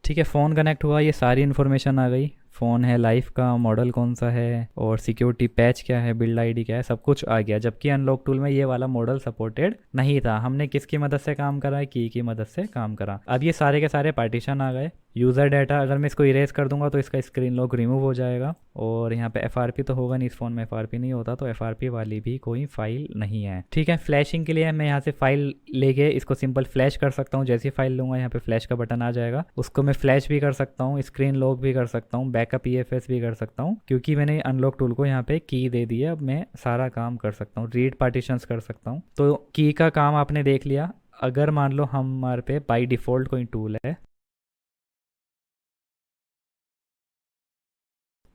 ठीक है, phone connect हुआ, ये सारी इन्फॉर्मेशन आ गई। फ़ोन है लाइफ का, मॉडल कौन सा है और सिक्योरिटी पैच क्या है, बिल्ड आईडी क्या है, सब कुछ आ गया। जबकि अनलॉक टूल में ये वाला मॉडल सपोर्टेड नहीं था। हमने किसकी मदद से काम करा है? की मदद से काम करा। अब ये सारे के सारे पार्टीशन आ गए। यूज़र डाटा अगर मैं इसको इरेज कर दूंगा तो इसका स्क्रीन लॉक रिमूव हो जाएगा। और यहाँ पे एफ तो होगा नहीं, इस फ़ोन में एफ नहीं होता, तो एफ वाली भी कोई फाइल नहीं है। ठीक है, फ्लैशिंग के लिए मैं यहाँ से फाइल लेके इसको सिंपल फ्लैश कर सकता हूँ। जैसी फाइल लूँगा यहाँ पे फ्लैश का बटन आ जाएगा, उसको मैं फ्लैश भी कर सकता हूँ, स्क्रीन लॉक भी कर सकता हूँ, बैकअप EFS भी कर सकता हूँ। क्योंकि मैंने अनलॉक टूल को यहाँ पे की दे दी है, अब मैं सारा काम कर सकता हूँ, रीड पार्टीशंस कर सकता हूँ। तो की का काम आपने देख लिया। अगर मान लो हमारे पे बाई डिफ़ॉल्ट कोई टूल है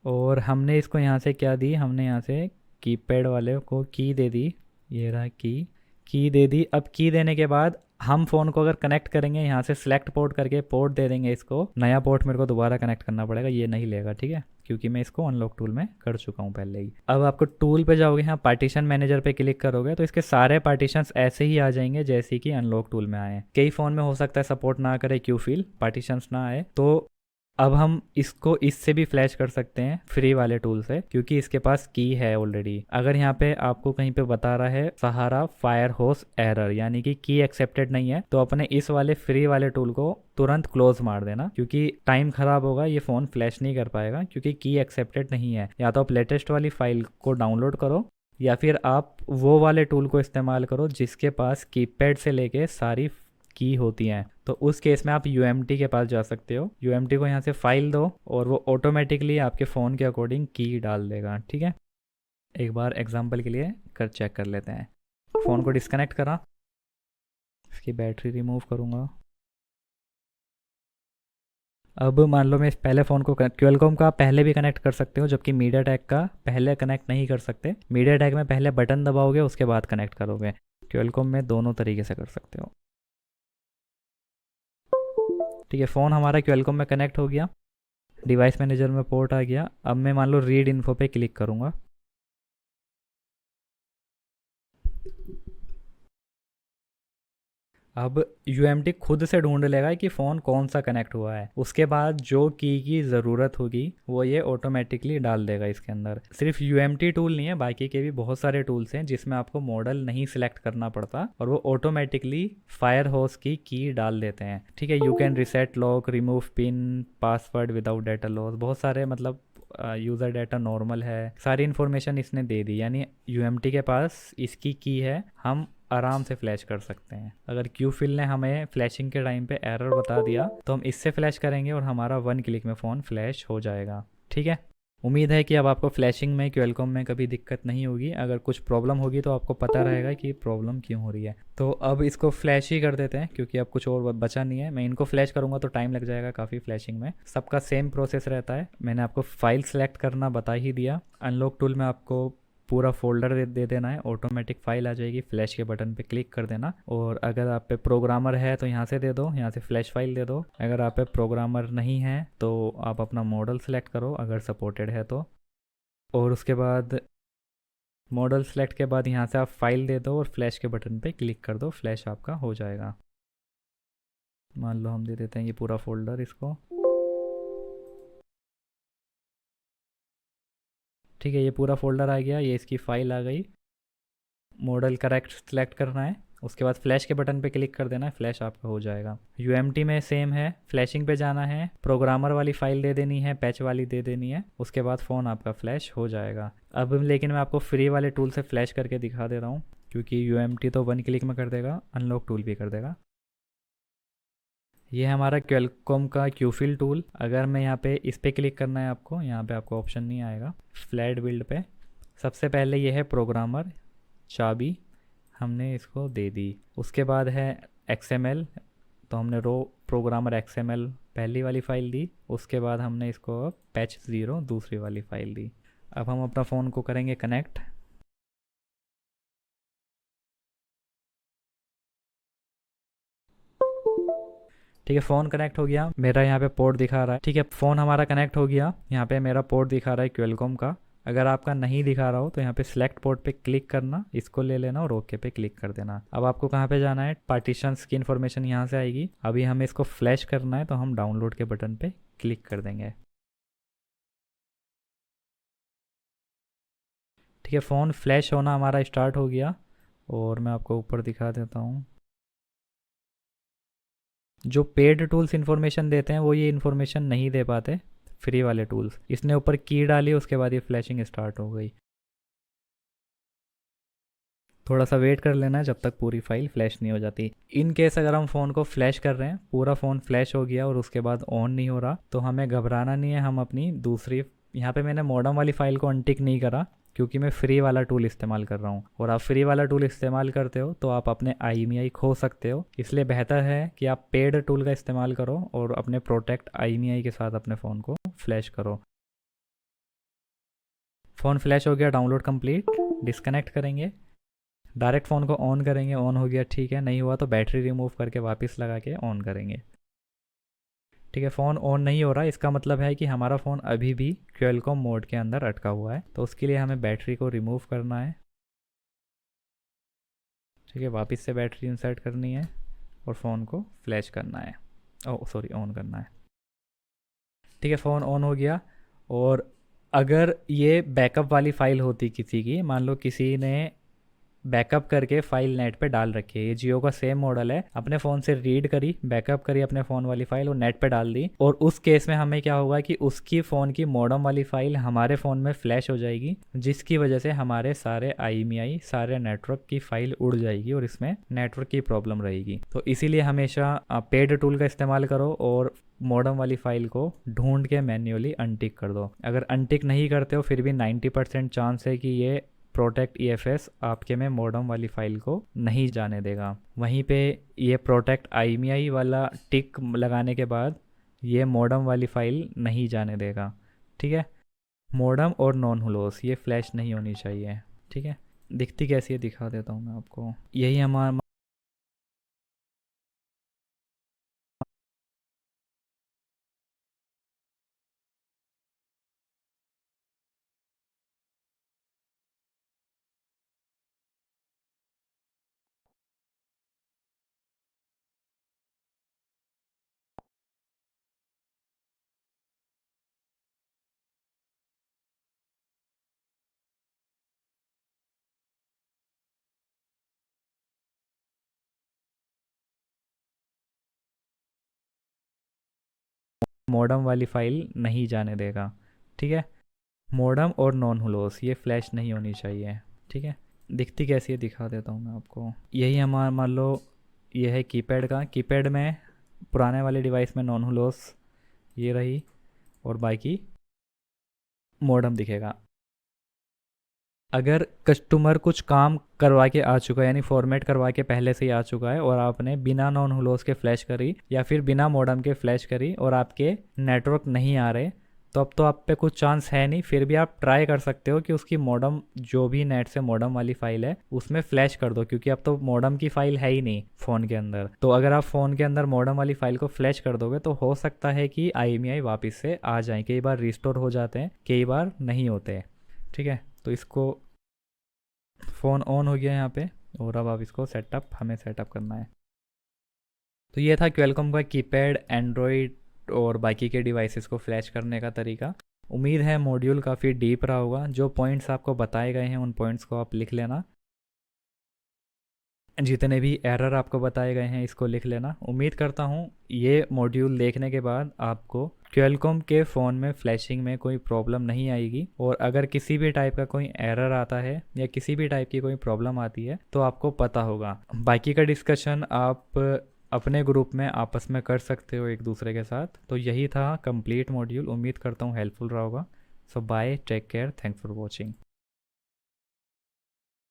और हमने इसको यहाँ से क्या दी, हमने यहाँ से कीपैड वाले को की दे दी। ये रहा की दे दी। अब की देने के बाद हम फ़ोन को अगर कनेक्ट करेंगे, यहाँ से सिलेक्ट पोर्ट करके पोर्ट दे देंगे इसको। नया पोर्ट मेरे को दोबारा कनेक्ट करना पड़ेगा, ये नहीं लेगा, ठीक है, क्योंकि मैं इसको अनलॉक टूल में कर चुका हूँ पहले ही। अब आपको टूल पे जाओगे, यहाँ पार्टीशन मैनेजर पे क्लिक करोगे तो इसके सारे पार्टीशंस ऐसे ही आ जाएंगे जैसे कि अनलॉक टूल में आए। कई फ़ोन में हो सकता है सपोर्ट ना करे, क्यू फील पार्टीशंस ना आए। तो अब हम इसको इससे भी फ्लैश कर सकते हैं फ्री वाले टूल से, क्योंकि इसके पास की है ऑलरेडी। अगर यहाँ पे आपको कहीं पे बता रहा है सहारा फायर होस एरर, यानी कि की एक्सेप्टेड नहीं है, तो अपने इस वाले फ्री वाले टूल को तुरंत क्लोज मार देना, क्योंकि टाइम खराब होगा, ये फ़ोन फ्लैश नहीं कर पाएगा क्योंकि की एक्सेप्टेड नहीं है। या तो आप लेटेस्ट वाली फाइल को डाउनलोड करो, या फिर आप वो वाले टूल को इस्तेमाल करो जिसके पास कीपैड से लेके सारी की होती हैं। तो उस केस में आप UMT के पास जा सकते हो। UMT को यहाँ से फाइल दो और वो ऑटोमेटिकली आपके फ़ोन के अकॉर्डिंग की डाल देगा। ठीक है, एक बार एग्जांपल के लिए कर चेक कर लेते हैं। फ़ोन को डिस्कनेक्ट करा, इसकी बैटरी रिमूव करूँगा। अब मान लो मैं इस पहले फ़ोन को क्वेलकॉम का पहले भी कनेक्ट कर सकते हो, जबकि मीडिया टेक का पहले कनेक्ट नहीं कर सकते। मीडिया टेक में पहले बटन दबाओगे उसके बाद कनेक्ट करोगे, क्वेलकॉम में दोनों तरीके से कर सकते हो। ठीक है, फ़ोन हमारा क्वेलकॉम में कनेक्ट हो गया, डिवाइस मैनेजर में पोर्ट आ गया। अब मैं मान लो रीड इन्फो पे क्लिक करूँगा। अब UMT खुद से ढूंढ लेगा कि फ़ोन कौन सा कनेक्ट हुआ है। उसके बाद जो की ज़रूरत होगी वो ये ऑटोमेटिकली डाल देगा इसके अंदर। सिर्फ UMT टूल नहीं है, बाकी के भी बहुत सारे टूल्स हैं जिसमें आपको मॉडल नहीं सिलेक्ट करना पड़ता और वो ऑटोमेटिकली फायर होस की डाल देते हैं। ठीक है, you can reset lock, remove pin, password without data loss, बहुत सारे मतलब यूज़र डाटा नॉर्मल है, सारी इन्फॉर्मेशन इसने दे दी। यानी UMT के पास इसकी की है, हम आराम से फ्लैश कर सकते हैं। अगर क्यू फिल ने हमें फ्लैशिंग के टाइम पे एरर बता दिया तो हम इससे फ्लैश करेंगे और हमारा 1 क्लिक में फ़ोन फ्लैश हो जाएगा। ठीक है, उम्मीद है कि अब आपको फ्लैशिंग में क्वेलकॉम में कभी दिक्कत नहीं होगी। अगर कुछ प्रॉब्लम होगी तो आपको पता रहेगा कि प्रॉब्लम क्यों हो रही है। तो अब इसको फ्लैश ही कर देते हैं क्योंकि अब कुछ और बचा नहीं है। मैं इनको फ्लैश करूँगा तो टाइम लग जाएगा काफ़ी फ्लैशिंग में। सबका सेम प्रोसेस रहता है। मैंने आपको फाइल सेलेक्ट करना बता ही दिया। अनलॉक टूल में आपको पूरा फोल्डर दे देना है, ऑटोमेटिक फाइल आ जाएगी, फ्लैश के बटन पे क्लिक कर देना। और अगर आप पे प्रोग्रामर है तो यहाँ से दे दो, यहाँ से फ्लैश फाइल दे दो। अगर आप पे प्रोग्रामर नहीं है तो आप अपना मॉडल सेलेक्ट करो अगर सपोर्टेड है तो। और उसके बाद मॉडल सेलेक्ट के बाद यहाँ से आप फाइल दे दो और फ्लैश के बटन पे क्लिक कर दो, फ्लैश आपका हो जाएगा। मान लो हम दे देते हैं ये पूरा फोल्डर इसको। ठीक है, ये पूरा फोल्डर आ गया, ये इसकी फ़ाइल आ गई। मॉडल करेक्ट सेलेक्ट करना है, उसके बाद फ्लैश के बटन पे क्लिक कर देना है, फ्लैश आपका हो जाएगा। UMT में सेम है, फ्लैशिंग पे जाना है, प्रोग्रामर वाली फ़ाइल दे देनी है, पैच वाली दे देनी है, उसके बाद फ़ोन आपका फ्लैश हो जाएगा। अब लेकिन मैं आपको फ्री वाले टूल से फ्लैश करके दिखा दे रहा हूँ, क्योंकि UMT तो 1 क्लिक में कर देगा, अनलॉक टूल भी कर देगा। ये है हमारा क्वेलकॉम का क्यूफिल टूल। अगर मैं यहाँ पे इस पर क्लिक करना है आपको, यहाँ पे आपको ऑप्शन नहीं आएगा। फ्लैट बिल्ड पे सबसे पहले ये है प्रोग्रामर, चाबी हमने इसको दे दी। उसके बाद है XML, तो हमने रो प्रोग्रामर XML पहली वाली फ़ाइल दी। उसके बाद हमने इसको पैच 0 दूसरी वाली फ़ाइल दी। अब हम अपना फ़ोन को करेंगे कनेक्ट। ठीक है, फ़ोन कनेक्ट हो गया, मेरा यहाँ पे पोर्ट दिखा रहा है। ठीक है, फ़ोन हमारा कनेक्ट हो गया, यहाँ पे मेरा पोर्ट दिखा रहा है क्वेलकॉम का। अगर आपका नहीं दिखा रहा हो तो यहाँ पे सिलेक्ट पोर्ट पे क्लिक करना, इसको ले लेना और ओके पे क्लिक कर देना। अब आपको कहाँ पे जाना है, पार्टीशंस की इन्फॉर्मेशन यहाँ से आएगी। अभी हमें इसको फ्लैश करना है तो हम डाउनलोड के बटन पे क्लिक कर देंगे। ठीक है, फ़ोन फ्लैश होना हमारा स्टार्ट हो गया और मैं आपको ऊपर दिखा देता हूँ। जो पेड टूल्स इन्फॉर्मेशन देते हैं वो ये इन्फॉर्मेशन नहीं दे पाते, फ्री वाले टूल्स। इसने ऊपर की डाली, उसके बाद ये फ्लैशिंग स्टार्ट हो गई। थोड़ा सा वेट कर लेना है जब तक पूरी फाइल फ्लैश नहीं हो जाती। इन केस अगर हम फ़ोन को फ्लैश कर रहे हैं, पूरा फ़ोन फ्लैश हो गया और उसके बाद ऑन नहीं हो रहा, तो हमें घबराना नहीं है। हम अपनी दूसरी, यहाँ पे मैंने मॉडम वाली फ़ाइल को अनटिक नहीं करा क्योंकि मैं फ्री वाला टूल इस्तेमाल कर रहा हूँ, और आप फ्री वाला टूल इस्तेमाल करते हो तो आप अपने IMEI खो सकते हो। इसलिए बेहतर है कि आप पेड टूल का इस्तेमाल करो और अपने प्रोटेक्ट IMEI के साथ अपने फ़ोन को फ्लैश करो। फ़ोन फ्लैश हो गया, डाउनलोड कंप्लीट। डिस्कनेक्ट करेंगे, डायरेक्ट फ़ोन को ऑन करेंगे, ऑन हो गया ठीक है, नहीं हुआ तो बैटरी रिमूव करके वापस लगा के ऑन करेंगे। ठीक है, फ़ोन ऑन नहीं हो रहा, इसका मतलब है कि हमारा फ़ोन अभी भी क्वेलकॉम मोड के अंदर अटका हुआ है। तो उसके लिए हमें बैटरी को रिमूव करना है। ठीक है, वापस से बैटरी इंसर्ट करनी है और फ़ोन को फ्लैश करना है, ओह सॉरी ऑन करना है। ठीक है, फ़ोन ऑन हो गया। और अगर ये बैकअप वाली फ़ाइल होती किसी की, मान लो किसी ने बैकअप करके फाइल नेट पे डाल रखी है, ये जियो का सेम मॉडल है, अपने फ़ोन से रीड करी, बैकअप करी अपने फ़ोन वाली फ़ाइल और नेट पे डाल दी, और उस केस में हमें क्या होगा कि उसकी फ़ोन की मॉडम वाली फ़ाइल हमारे फ़ोन में फ्लैश हो जाएगी, जिसकी वजह से हमारे सारे IMEI सारे नेटवर्क की फ़ाइल उड़ जाएगी और इसमें नेटवर्क की प्रॉब्लम रहेगी। तो इसीलिए हमेशा पेड टूल का इस्तेमाल करो और मॉडम वाली फ़ाइल को ढूंढ के मैन्युअली अनटिक कर दो। अगर अनटिक नहीं करते हो फिर भी 90% चांस है कि ये प्रोटेक्ट EFS आपके में मॉडम वाली फ़ाइल को नहीं जाने देगा। वहीं पे ये प्रोटेक्ट IMEI वाला टिक लगाने के बाद ये मॉडम वाली फ़ाइल नहीं जाने देगा। ठीक है, मॉडम और नॉन हुलोस ये फ्लैश नहीं होनी चाहिए। ठीक है, दिखती कैसी है दिखा देता हूँ मैं आपको। यही हमारा मॉडम वाली फ़ाइल नहीं जाने देगा। ठीक है, मॉडम और नॉन हुलोस ये फ्लैश नहीं होनी चाहिए। ठीक है, दिखती कैसी है दिखा देता हूँ मैं आपको। यही हमारा मान लो ये है कीपैड का, कीपैड में पुराने वाले डिवाइस में नॉन हुलोस ये रही और बाकी मॉडम दिखेगा। अगर कस्टमर कुछ काम करवा के आ चुका है, यानी फॉर्मेट करवा के पहले से ही आ चुका है, और आपने बिना नॉन हुलोस के फ्लैश करी या फिर बिना मॉडम के फ्लैश करी और आपके नेटवर्क नहीं आ रहे, तो अब तो आप पे कुछ चांस है नहीं। फिर भी आप ट्राई कर सकते हो कि उसकी मॉडम जो भी नेट से मॉडम वाली फ़ाइल है उसमें फ्लैश कर दो, क्योंकि अब तो मॉडम की फ़ाइल है ही नहीं फ़ोन के अंदर। तो अगर आप फ़ोन के अंदर मॉडम वाली फ़ाइल को फ्लैश कर दोगे तो हो सकता है कि IMEI वापस से आ जाए। कई बार रिस्टोर हो जाते हैं, कई बार नहीं होते। ठीक है, तो इसको फ़ोन ऑन हो गया यहाँ पे, और अब आप इसको हमें सेटअप करना है। तो ये था क्वेलकॉम का कीपैड, एंड्रॉयड और बाकी के डिवाइसेस को फ्लैश करने का तरीका। उम्मीद है मॉड्यूल काफ़ी डीप रहा होगा। जो पॉइंट्स आपको बताए गए हैं उन पॉइंट्स को आप लिख लेना। जितने भी एरर आपको बताए गए हैं इसको लिख लेना। उम्मीद करता हूँ ये मॉड्यूल देखने के बाद आपको क्वेलकॉम के फ़ोन में फ्लैशिंग में कोई प्रॉब्लम नहीं आएगी, और अगर किसी भी टाइप का कोई एरर आता है या किसी भी टाइप की कोई प्रॉब्लम आती है तो आपको पता होगा। बाकी का डिस्कशन आप अपने ग्रुप में आपस में कर सकते हो एक दूसरे के साथ। तो यही था कंप्लीट मॉड्यूल। उम्मीद करता हूँ हेल्पफुल रहा होगा। So bye, take care, thanks for watching.